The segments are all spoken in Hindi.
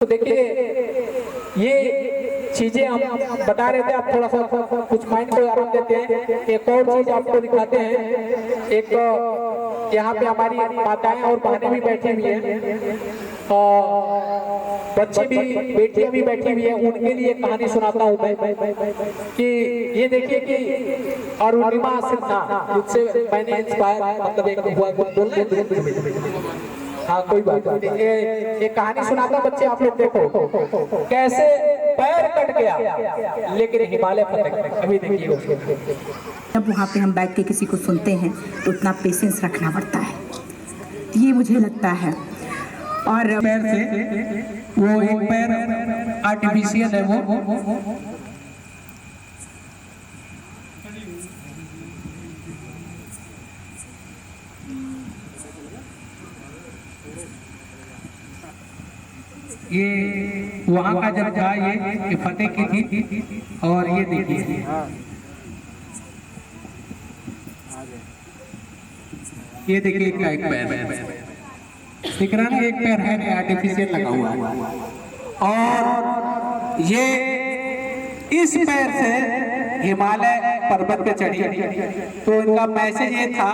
तो देखिए ये चीजें हम बता रहे थे, आप थोड़ा सा कुछ माइंड को आराम देते हैं। एक और चीज आपको दिखाते हैं। एक यहाँ पे हमारी माताएं और बहनें भी बैठी हुई हैं, बच्चे भी, बेटियां भी बैठी हुई है। उनके लिए कहानी सुनाता हूँ मैं कि ये देखिए कि अरुणिमा सिन्हा, जिससे मैंने इंस्पायर मतलब एक हुआ बोलने। हाँ कोई बात नहीं, एक कहानी सुनाता बच्चे, आप लोग देखो कैसे पैर कट गया लेकिन हिमालय फतह। अभी देखिए जब वहाँ पे हम बैठ के किसी को सुनते हैं तो उतना पेशेंस रखना पड़ता है, ये मुझे लगता है। और पैर से वो एक पैर आर्टिफिशियल है वो ये वहाँ का जब था ये फतेह की थी। और ये देखिए ये देखिए इसका एक पैर दिख रहा है, एक पैर है आर्टिफिशियल लगा हुआ। और ये इस पैर से हिमालय पर्वत पे चढ़ी। तो इनका मैसेज ये था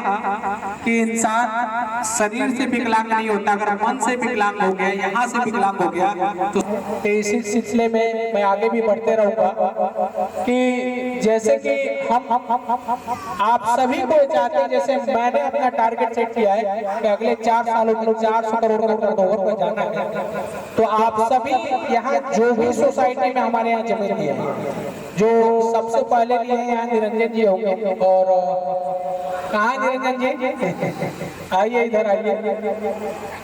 कि इंसान शरीर से विकलांग नहीं होता, अगर मन से विकलांग हो गया, यहाँ से विकलांग हो गया तो इसी सिलसिले में मैं आगे भी बढ़ते रहूंगा कि जैसे कि हम आप सभी को चाहते हैं, जैसे मैंने अपना टारगेट सेट किया है कि अगले 4 सालों में 400 करोड़ का टर्नओवर पर जाना है। तो आप सभी यहाँ जो भी सोसाइटी में हमारे यहाँ जमीन दिए हैं, जो सबसे पहले लिए हैं यहाँ निरंजन जी होंगे। और कहाँ निरंजन जी, आइए इधर आइए।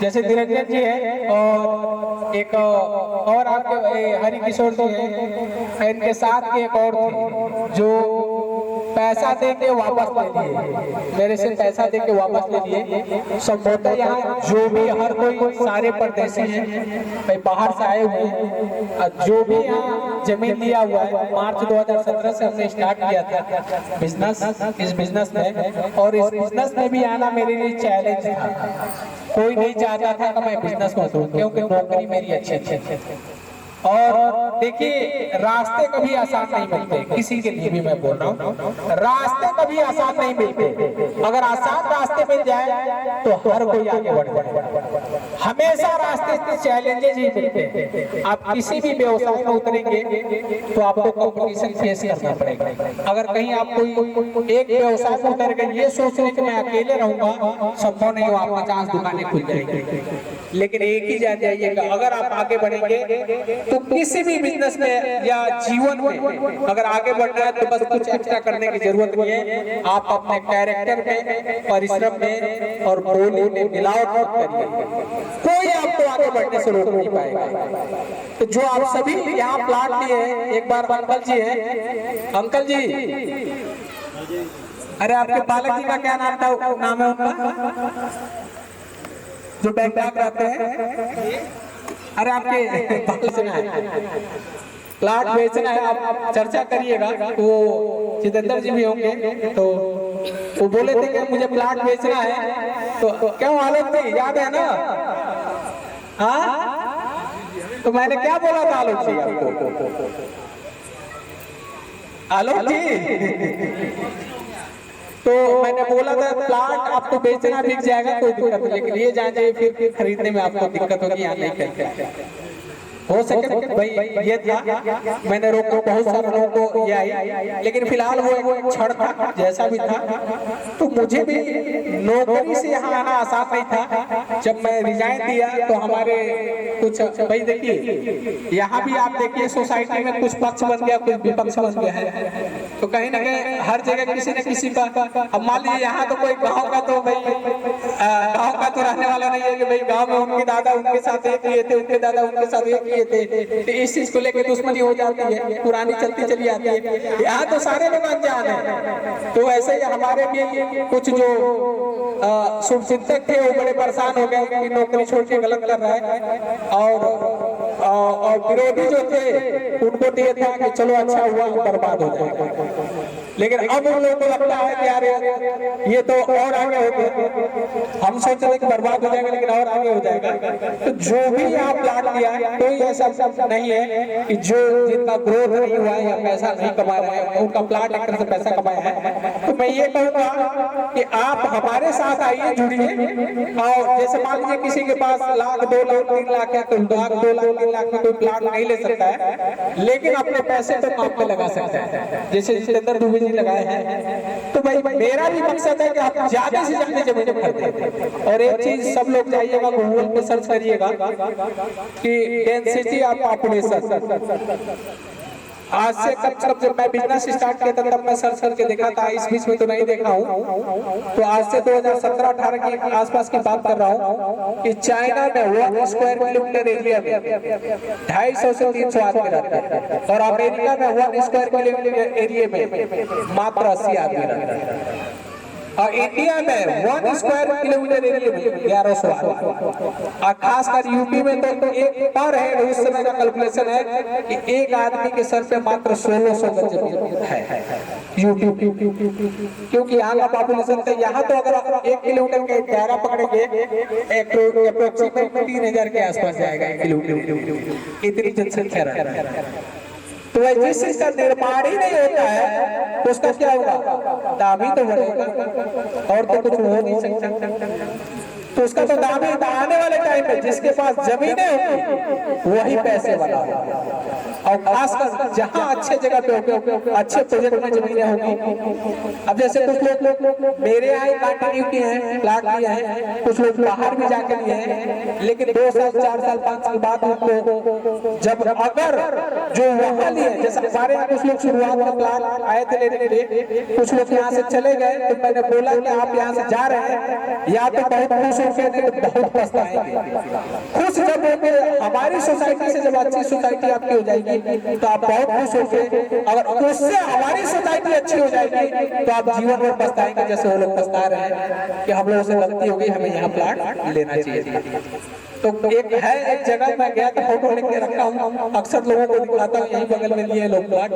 जैसे निरंजन जी है और एक और आपके हरि किशोर जी है, इनके साथ एक और थे जो पैसा दे के वापस ले लिए, मेरे से पैसा दे के वापस ले लिए। संभवतः यहाँ जो भी हर कोई सारे परदेसी हैं, बाहर से आए हुए हैं, जो भी यहाँ जमीन लिया हुआ है। मार्च 2017 से हमने स्टार्ट किया था बिजनेस, इस बिजनेस में। और इस बिजनेस में भी आना मेरे लिए चैलेंज था। कोई नहीं चाहता था कि मैं बिजनेस को करूं, क्योंकि नौकरी मेरी अच्छी। और देखिए रास्ते कभी आसान नहीं मिलते, किसी के लिए भी मैं बोल रहा हूँ, रास्ते कभी आसान नहीं मिलते। अगर आसान रास्ते मिल जाए तो हर कोई आगे बढ़ जाए। हमेशा रास्ते चैलेंजेस ही मिलते हैं। आप किसी भी व्यवसाय में उतरेंगे तो आपको कंपटीशन फेस करना पड़ेगा। अगर कहीं आप कोई एक व्यवसाय में उतर गए ये सोच रहे कि मैं अकेले रहूंगा, संभव नहीं हो, आप 50 दुकानें खुल जाएंगी। लेकिन एक ही जान जाइएगा, अगर आप आगे बढ़ेंगे तो किसी भी बिजनेस में या जीवन में अगर आगे बढ़ना है तो बस कुछ एक्स्ट्रा करने की जरूरत नहीं है। आप अपने कैरेक्टर में, परिश्रम में और बोली में मिलावट मत करिए, कोई आपको आगे बढ़ने से रोक नहीं पाएगा। तो जो आप सभी यहाँ प्लाट लिए हैं, एक बार अंकल जी है, अंकल जी, अरे आपके बालक जी का क्या नाम है उनका जो बैंक रहते हैं? अरे आपके बेचना है, प्लाट बेचना है, आप चर्चा करिएगा। वो जितेंद्र जी भी होंगे, तो वो बोले थे कि मुझे प्लाट बेचना है। तो क्यों आलोक जी, याद है ना? हाँ, तो मैंने क्या बोला था आलोक जी आपको? आलोक जी, तो मैंने बोला था प्लाट आपको बेचना बिक जाएगा, कोई दिक्कत नहीं, लेकिन ये जान जाइए फिर खरीदने में आपको दिक्कत होगी, यहाँ नहीं करके हो सके। भाई ये था, मैंने रोको बहुत सारे लोगों को ये आई, लेकिन फिलहाल वो एक क्षण था, जैसा भी था। तो मुझे भी नौकरी से यहाँ आना आसान नहीं था। जब मैं रिजाइन दिया तो हमारे कुछ, भाई देखिए यहाँ भी आप देखिए सोसाइटी में कुछ पक्ष बन गया, कुछ विपक्ष बन गया है। तो कहीं ना कहीं हर जगह किसी न किसी का, अब मान लीजिए यहाँ तो कोई गाँव का, तो भाई गाँव का तो रहने वाला नहीं है कि भाई गाँव में उनके दादा उनके साथ ये किए थे, उनके दादा उनके साथ ये किए थे। तो इस चीज को लेकर दुश्मनी हो जाती है, पुरानी चलती चली आती है। यहाँ तो सारे लोग अनजान है। तो ऐसे ही हमारे भी कुछ जो शुभचिंतक थे वो बड़े परेशान हो गए कि नौकरी छोड़ के गलत कर रहा है। और और विरोधी जो थे उनको तो ये था कि चलो अच्छा हुआ, बर्बाद हो जाएगा। लेकिन अब उन लोगों को लगता है कि यार ये तो और आगे हो गया, हम सोच रहे कि बर्बाद हो जाएगा लेकिन और आगे हो जाएगा। तो जो भी आप प्लाट लिया है, कोई ऐसा नहीं है कि जो जिनका ग्रोथ नहीं हुआ है या पैसा नहीं कमा रहे हैं उनका प्लाट एक तरह से पैसा कमाया है। तो मैं ये कहूँगा कि आप हमारे साथ आइए, जुड़िए। और जैसे मान लीजिए किसी के पास लाख 2 लाख 3 लाख है, तो लाख 2 लाख 3 लाख में कोई प्लाट नहीं ले सकता है, लेकिन अपने पैसे तो काम पे लगा सकता है, जैसे जितेंद्र दुबे जी लगाए हैं। तो भाई मेरा भी मकसद है कि आप ज्यादा से ज्यादा जमीन खरीदें। और एक चीज सब लोग जाइएगा, गूगल पे सर्च करिएगा कि डेंसिटी ऑफ पॉपुलेशन। आज से कब जब मैं बिजनेस स्टार्ट किया था तब मैं सर्च करके देखा था, इस बीच में तो नहीं देखा हूँ। तो आज से 2017-18 के आसपास की बात कर रहा हूँ कि चाइना में 1 स्क्वायर किलोमीटर एरिया में 250 से 300 आदमी रहते हैं, और अमेरिका में 1 स्क्वायर किलोमीटर एरिया में मात्र 80 आदमी रहते हैं, और इंडिया में 1 स्क्वायर किलोमीटर एरिया में 1100 और खासकर यूपी में तो एक पर हेड उस समय का कैलकुलेशन है कि एक आदमी के सर पे मात्र 1600 गज जमीन है यूपी। क्योंकि यहाँ का पॉपुलेशन है, यहाँ तो अगर 1 किलोमीटर के दायरा पकड़ेंगे अप्रोक्सीमेट 3000 के आसपास जाएगा 1 किलोमीटर, इतनी जनसंख्या है। तो जिस चीज का निर्माण ही नहीं होता है उसका क्या होगा, दाम ही तो बढ़ेगा, और तो कुछ हो नहीं सकता। तो उसका तो दाम ही आने वाले टाइम में जिसके पास जमीनें होंगी वही पैसे वाला होगा। और खासकर जहाँ अच्छे जगह पे होंगे, अच्छे प्रोजेक्ट में जमीनें होंगी। अब जैसे कुछ लोग मेरे यहाँ कंटिन्यू किए हैं, प्लाट लिए हैं, कुछ लोग बाहर भी जाके लिए हैं, लेकिन 2 साल 4 साल 5 साल बाद उनको जब अगर जो वहाँ लिए, जैसे हमारे यहाँ कुछ लोग शुरुआत में प्लाट आए थे लेने के लिए, कुछ लोग यहाँ से चले गए, तो मैंने बोला कि आप यहाँ से जा रहे हैं या तो बहुत खुश होंगे नहीं तो बहुत पछताएंगे। खुश जब होंगे, हमारी सोसाइटी से जब अच्छी सोसाइटी आपकी हो जाएगी तो आप बहुत खुश होंगे, अगर उससे हमारी सोसाइटी अच्छी हो जाएगी तो आप जीवन भर पछताएंगे, जैसे वो लोग पछता रहे हैं कि हम लोगों से गलती हो गई, हमें यहाँ प्लाट लेना चाहिए। तो एक है, एक जगह मैं गया था, फोटो लेके रखा हूँ, अक्सर लोगों को दिखाता हूँ, यही बगल में लिए लोग प्लाट।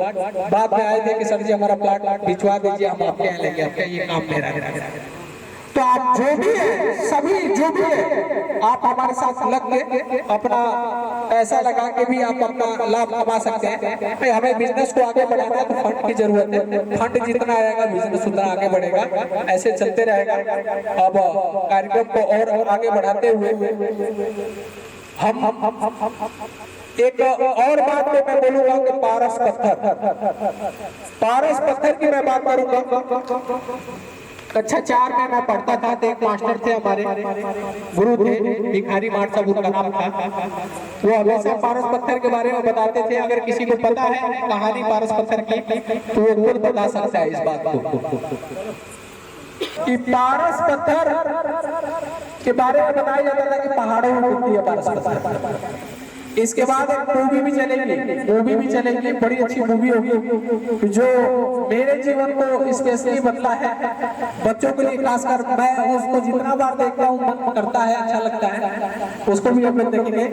बाद में आए थे कि सर जी हमारा प्लाट भिजवा दीजिए, हम आपके यहाँ लेंगे, आपका ये काम मेरा है। तो आप जो भी है, सभी जो भी है, आप हमारे साथ लग के अपना पैसा लगा के भी आप अपना लाभ कमा सकते हैं। हमें बिजनेस को आगे बढ़ाना है तो फंड की जरूरत है, फंड जितना आएगा बिजनेस उतना आगे बढ़ेगा, ऐसे चलते रहेगा। अब कार्यक्रम को और आगे बढ़ाते हुए हम एक और बात में मैं बोलूंगा कि पारस पत्थर की मैं बात करूंगा। कक्षा 4 में मैं पढ़ता था, तो एक मास्टर थे हमारे, गुरु थे, भिखारी मार साहब उनका नाम था। वो हमेशा पारस पत्थर के बारे में बताते थे। अगर किसी को पता है कहानी पारस पत्थर की तो वो खुद बता सकता है इस बात को कि पारस पत्थर के बारे में बताया जाता था कि पहाड़ों में मिलती है पारस पत्थर। इसके बाद एक मूवी भी चलेगी, बड़ी अच्छी मूवी होगी जो मेरे जीवन को स्पेशली बदला है, बच्चों के लिए खासकर। मैं उसको जितना बार देखता हूँ मन करता है, अच्छा लगता है, उसको भी हम लोग देखेंगे।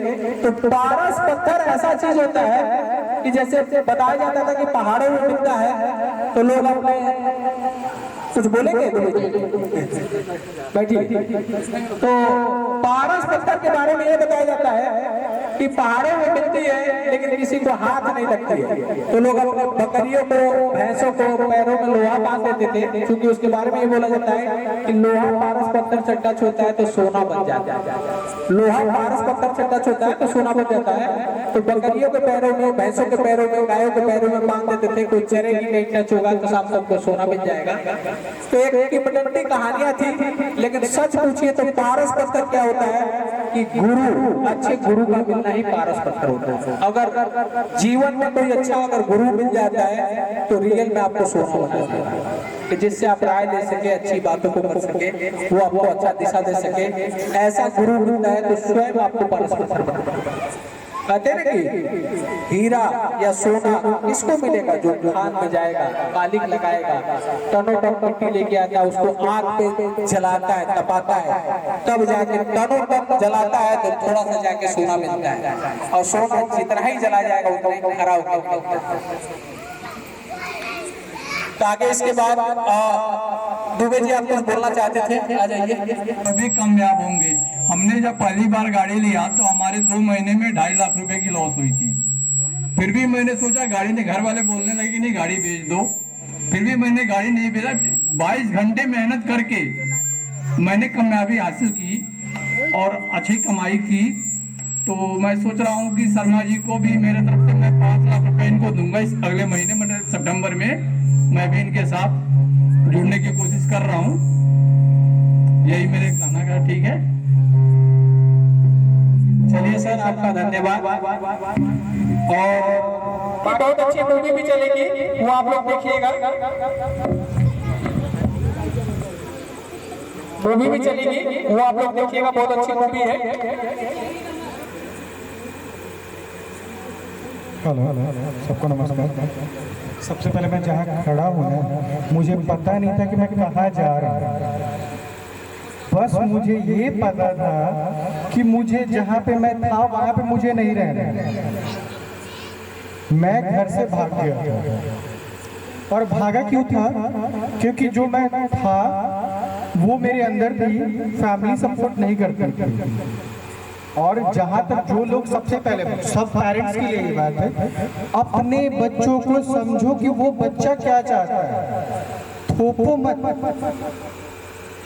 तो पारस पत्थर ऐसा चीज होता है कि जैसे बताया जाता था कि पहाड़ों में मिलता है, तो लोग अपने कुछ बोलेंगे बैठिए। तो पारस पत्थर के बारे में ये बताया जाता है कि पहाड़ों में मिलती है लेकिन किसी को हाथ नहीं लगती है, तो लोग अपने बकरियों को, भैंसों को पैरों में लोहा बांध देते थे, क्योंकि उसके बारे में ये बोला जाता है कि लोहा पारस पत्थर से टच होता है तो सोना बन जाता है। लोहा पारस पत्थर से टच होता है तो सोना बन जाता है। तो बकरियों के पैरों में, भैंसों के पैरों में, गायों के पैरों में बांध देते थे, कोई चरेगी नहीं, टच होगा तो साफ सबको सोना बन जाएगा। तो एक किंवदंती कहानियां थी, लेकिन सच पूछिए तो पारस पत्थर क्या होता है कि गुरु, अच्छे गुरु का मिलना ही पारस पत्थर होता है। अगर जीवन में कोई अच्छा अगर गुरु मिल जाता है तो रियल में आपको सोना बना देता है, कि जिससे आप राय ले सके, अच्छी बातों को कर सके, वो आपको अच्छा दिशा दे सके। ऐसा गुरु मिलता है तो स्वयं आपको पारस पत्थर बना देता है। कहते हैं ना कि हीरा या सोना इसको मिलेगा जो खान में जाएगा, कालिक लगाएगा, टनों टन मिट्टी लेके आता है, उसको आग पे जलाता है, तपाता है, तब जाके टनों टन जलाता है तो थोड़ा सा जाके सोना मिलता है। और सोना जितना ही जला जाएगा उतना ही खरा होगा। तो आगे इसके बाद दुबे जी आप कुछ बोलना चाहते थे, आ जाइए। तभी कामयाब होंगे। हमने जब पहली बार गाड़ी लिया तो हमारे 2 महीने में 2.5 लाख रुपए की लॉस हुई थी। फिर भी मैंने सोचा गाड़ी ने, घर वाले बोलने लगे नहीं गाड़ी बेच दो, फिर भी मैंने गाड़ी नहीं बेचा। 22 घंटे मेहनत करके मैंने कामयाबी हासिल की और अच्छी कमाई की। तो मैं सोच रहा हूँ कि शर्मा जी को भी मेरे तरफ से मैं 5 लाख रुपए इनको दूंगा इस अगले महीने, मतलब सितंबर में मैं भी इनके साथ जुड़ने की कोशिश कर रहा हूँ। यही मेरे कहना का, ठीक है। चलिए सर, आपका धन्यवाद। और बहुत अच्छी मूवी भी चलेगी, वो आप लोग देखिएगा। मूवी भी चलेगी, वो आप लोग देखिएगा, बहुत अच्छी मूवी है। हेलो सबको नमस्कार। सबसे पहले मैं जहाँ खड़ा हूँ ना, मुझे पता नहीं था कि मैं कहाँ जा रहा हूँ। बस मुझे ये पता था कि मुझे जहाँ पे मैं था वहाँ पे मुझे नहीं रहना। मैं घर से भाग गया था। और भागा क्यों था? क्योंकि जो मैं था वो मेरे अंदर थी, फैमिली सपोर्ट नहीं करती थी। और जहाँ तक जो लोग सबसे पहले, सब पेरेंट्स के लिए ये बात है, अपने बच्चों को समझो कि वो बच्चा क्या चाहता है, थोपो मत।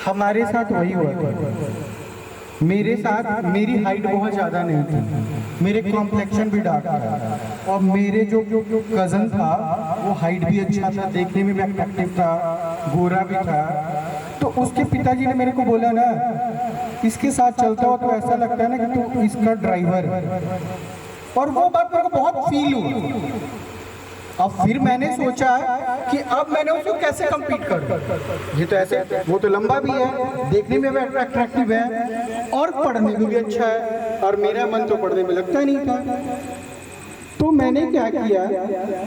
हमारे साथ वही हुआ था। मेरे साथ मेरी हाइट बहुत ज़्यादा नहीं थी, मेरे कॉम्प्लेक्शन भी डार्क था, और मेरे जो कज़न था वो हाइट भी अच्छा था, देखने में भी अट्रैक्टिव था, गोरा भी था। तो उसके पिताजी ने मेरे को बोला ना, इसके साथ चलता हो तो ऐसा लगता है ना कि तू इसका ड्राइवर है। और वो बात मेरे को बहुत फील हुई। अब फिर मैंने सोचा कि अब मैंने उसको कैसे कम्पीट करूं। ये तो ऐसे, वो तो लंबा भी है, देखने में भी अट्रैक्टिव है, और पढ़ने में भी अच्छा है, और मेरा मन तो पढ़ने में लगता नहीं था। तो मैंने क्या किया,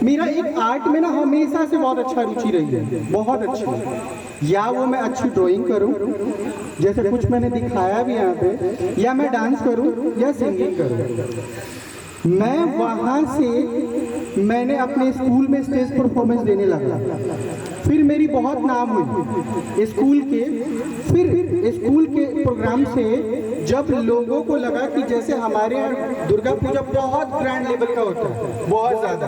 मेरा एक आर्ट में ना हमेशा से बहुत अच्छा रुचि रही है, बहुत अच्छी। या वो मैं अच्छी ड्राइंग करूं, जैसे कुछ मैंने दिखाया भी यहाँ पे, या मैं डांस करूं या सिंगिंग करूं। मैं वहाँ से मैंने अपने स्कूल में स्टेज परफॉर्मेंस देने लगा। फिर मेरी बहुत नाम हुई स्कूल के। फिर स्कूल के प्रोग्राम से जब लोगों को लगा कि जैसे हमारे यहाँ दुर्गा पूजा बहुत ग्रैंड लेवल का होता है, बहुत ज़्यादा,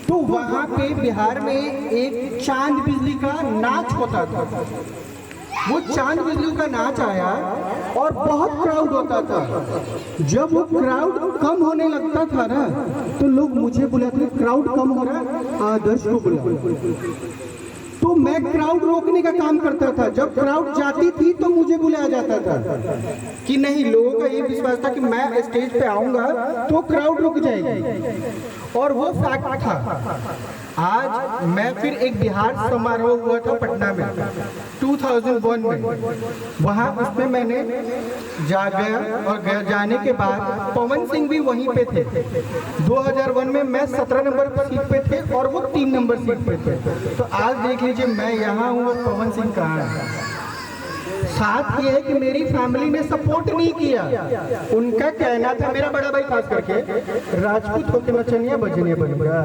तो वहाँ पे बिहार में एक चांद बिजली का नाच होता था। वो चांद बिजली का नाच आया और बहुत क्राउड होता था। जब वो क्राउड कम होने लगता था ना, तो लोग मुझे बुलाते, क्राउड कम हो रहा है, आदर्श को बुलाओ। तो मैं क्राउड रोकने का काम करता था। जब क्राउड जाती थी तो मुझे बुलाया जाता था कि नहीं, लोगों का ये विश्वास था कि मैं स्टेज पे आऊंगा तो क्राउड रुक जाएगी, और वो फैक्ट था। आज मैं फिर एक बिहार समारोह हुआ था पटना में 2001 में, वहाँ उसमें मैंने जा गया, और जाने के बाद पवन सिंह भी वहीं पे थे। 2001 में मैं 17 नंबर सीट पे थे और वो 3 नंबर सीट पे थे। तो आज देख लीजिए मैं यहाँ हूँ और पवन सिंह कहाँ है। साथ ये है कि मेरी फैमिली ने सपोर्ट नहीं किया। उनका कहना था, मेरा बड़ा भाई खास करके, राजपूत होके नचनिया बजनिया बनेगा,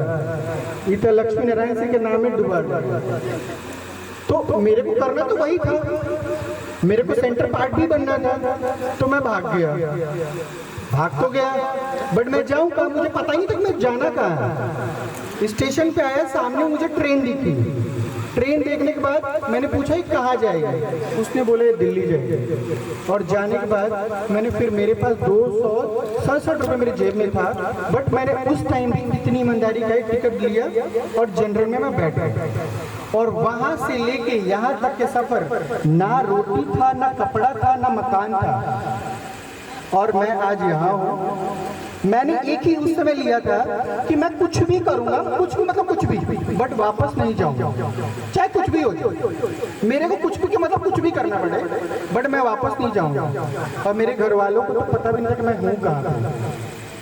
ये तो लक्ष्मी नारायण सिंह के नाम में डुबा। तो मेरे को करना तो वही था, मेरे को सेंटर पार्ट भी बनना था। तो मैं भाग तो गया, बट मैं जाऊँ कहाँ, मुझे पता ही नहीं था मैं जाना कहाँ है। स्टेशन पे आया, सामने मुझे ट्रेन दिखी। ट्रेन देखने के बाद मैंने पूछा कहाँ जाएगी, उसने बोले दिल्ली जाएगी। और जाने के बाद मैंने फिर, मेरे पास 267 रुपये मेरे जेब में था, बट मैंने उस टाइम भी इतनी ईमानदारी का एक टिकट लिया और जनरल में मैं बैठ गया। और वहाँ से लेके यहाँ तक के सफ़र, ना रोटी था, ना कपड़ा था, ना मकान था, और मैं आज यहाँ हूँ। मैंने एक ही उस समय लिया था कि मैं कुछ भी करूँगा, कुछ भी मतलब कुछ भी, बट वापस नहीं जाऊँगा, चाहे कुछ भी हो जाए। मेरे को कुछ भी के मतलब कुछ भी करना पड़े, बट मैं वापस नहीं जाऊँगा। और मेरे घर वालों को तो पता भी नहीं था कि मैं हूँ कहाँ।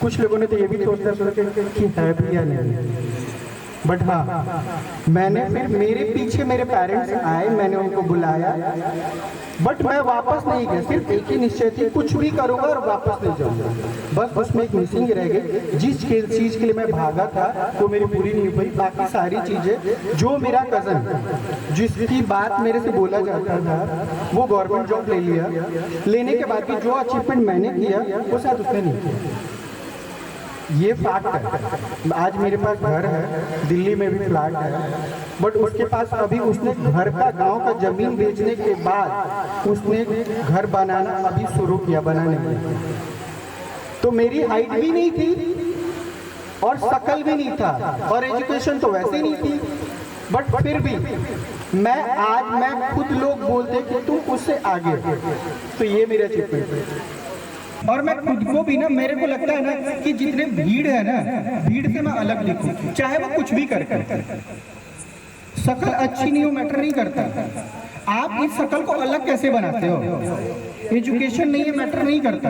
कुछ लोगों ने तो ये भी सोचा कि है भी या नहीं, बट हाँ मैंने फिर मेरे पीछे मेरे पेरेंट्स आए, मैंने उनको बुलाया, बट मैं वापस नहीं गया। सिर्फ एक ही निश्चय थी, कुछ भी करूँगा और वापस नहीं जाऊँगा। बस उसमें एक मिसिंग रह गई, जिस चीज़ के लिए मैं भागा था वो मेरी पूरी नहीं हुई। बाकी सारी चीज़ें, जो मेरा कज़न जिसकी बात मेरे से बोला जाता था वो गवर्नमेंट जॉब ले लिया, लेने के बाद भी जो अचीवमेंट मैंने किया वो शायद उसने नहीं किया। ये फैक्ट है। आज मेरे पास घर है, दिल्ली में भी फ्लैट है, बट उसके पास अभी उसने घर का, गांव का जमीन बेचने के बाद उसने घर बनाना अभी शुरू किया, बनाने में। तो मेरी हाइट भी नहीं थी और शकल भी नहीं था और एजुकेशन तो वैसे नहीं थी, बट फिर भी मैं खुद, लोग बोलते कि तुम उससे आगे। तो ये मेरा अचीवमेंट है। और मैं खुद को भी ना, मेरे को लगता है ना कि जितने भीड़ है ना, भीड़ से मैं अलग दिखूं, चाहे वो कुछ भी कर शकल अच्छी नहीं हो मैटर नहीं करता। आप इस शकल को अलग कैसे बनाते हो, एजुकेशन नहीं है मैटर नहीं करता,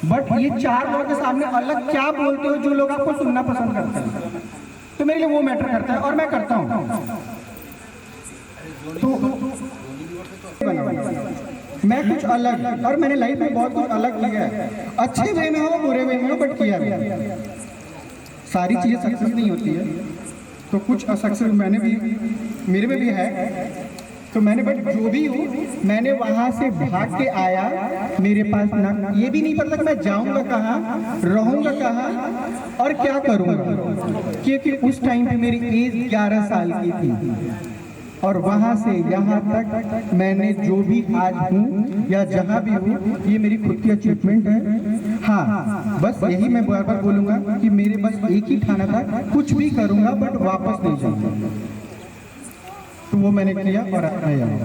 बट ये चार लोगों के सामने अलग क्या बोलते हो जो लोग आपको सुनना पसंद करते हैं, तो मेरे लिए वो मैटर करता है और मैं करता हूँ। मैं कुछ अलग, और मैंने लाइफ में बहुत कुछ अलग किया है, अच्छे वे में हो बुरे वे में हो, बट किया है। सारी चीज़ें सक्सेस नहीं होती है, तो कुछ असक्सेस मैंने भी, मेरे में भी है। तो मैंने, बट जो भी हूँ, मैंने वहाँ से भाग के आया। मेरे पास ना ये भी नहीं पता कि मैं जाऊँगा कहाँ, रहूँगा कहाँ और क्या करूँगा, क्योंकि उस टाइम पे मेरी एज 11 साल की थी। और वहाँ से यहाँ तक मैंने जो भी आज हूँ या जहाँ भी हूँ, ये मेरी खुद की अचीवमेंट है। हाँ, बस यही मैं बार बार बोलूँगा कि मेरे बस एक ही ठाना था, कुछ भी करूँगा बट वापस नहीं जाऊँगा। तो वो मैंने किया और मैं यहाँ।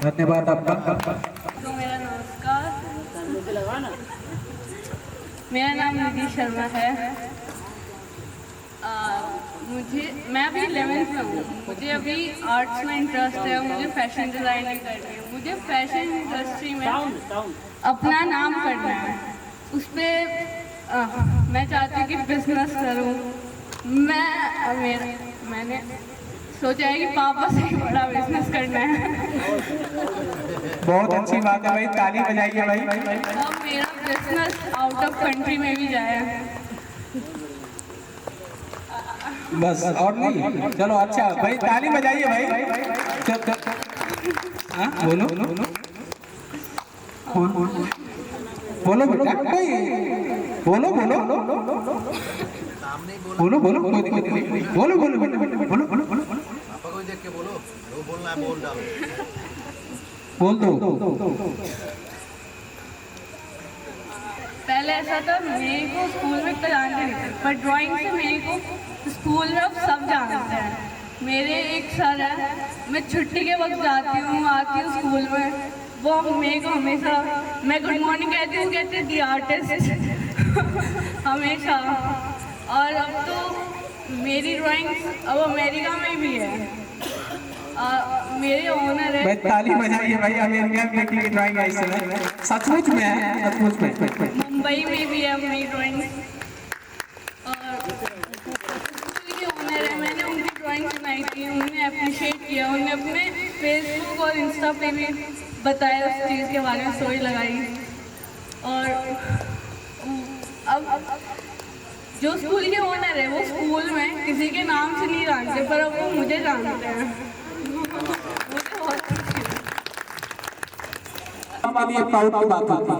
धन्यवाद आपका। तो मेरा नमस्कार, मेरा नाम निधि शर्मा है। मैं अभी 11th में हूँ। मुझे अभी आर्ट्स में इंटरेस्ट है, मुझे फैशन डिज़ाइनिंग करनी है, मुझे फैशन इंडस्ट्री में अपना नाम करना है। उस पर मैं चाहती हूँ कि बिजनेस करूँ। मैंने सोचा है कि पापा से ही बड़ा बिजनेस करना है। बहुत अच्छी बात है भाई, ताली बजाइए भाई। अब मेरा बिजनेस आउट ऑफ कंट्री में भी जाए, बस और नहीं। चलो अच्छा भाई, ताली बजाइए भाई। हाँ बोलो बोलो बेटा, कोई बोलो बोलो बोलो बोलो, कोई दिक्कत नहीं, बोलो बोलो बोलो बोलो बोलो बोलो, पापा को देख के बोलो, जो बोलना है बोल डालो, बोल दो। पहले ऐसा था, मेरे को स्कूल में तो जानते नहीं थे, पर ड्राइंग से मेरे को स्कूल में अब सब जानते हैं। मेरे एक सर है, मैं छुट्टी के वक्त जाती हूँ, आती हूँ स्कूल में, वो मेरे को हमेशा, मैं गुड मॉर्निंग कहती हूँ, कहते दी आर्टिस्ट हमेशा। और अब तो मेरी ड्राइंग अब अमेरिका में भी है। मेरे ओनर है। ताली बजाइए भाई, अमेरिका बेटी की ड्राइंग है, इस सचमुच में है, सचमुच में। मुंबई में भी है मेरी ड्राइंग, और उनके ओनर है। मैंने उनकी ड्राइंग बनाई थी, उन्होंने अप्रिशिएट किया, उन्होंने अपने फेसबुक और इंस्टा पे भी बताया उस चीज़ के बारे में, स्टोरी लगाई। और अब जो स्कूल के ओनर है वो स्कूल में किसी के नाम से नहीं जानते, पर अब वो मुझे जानते हैं। मुझे बहुत खुशी है। प्राउड की बात होती है।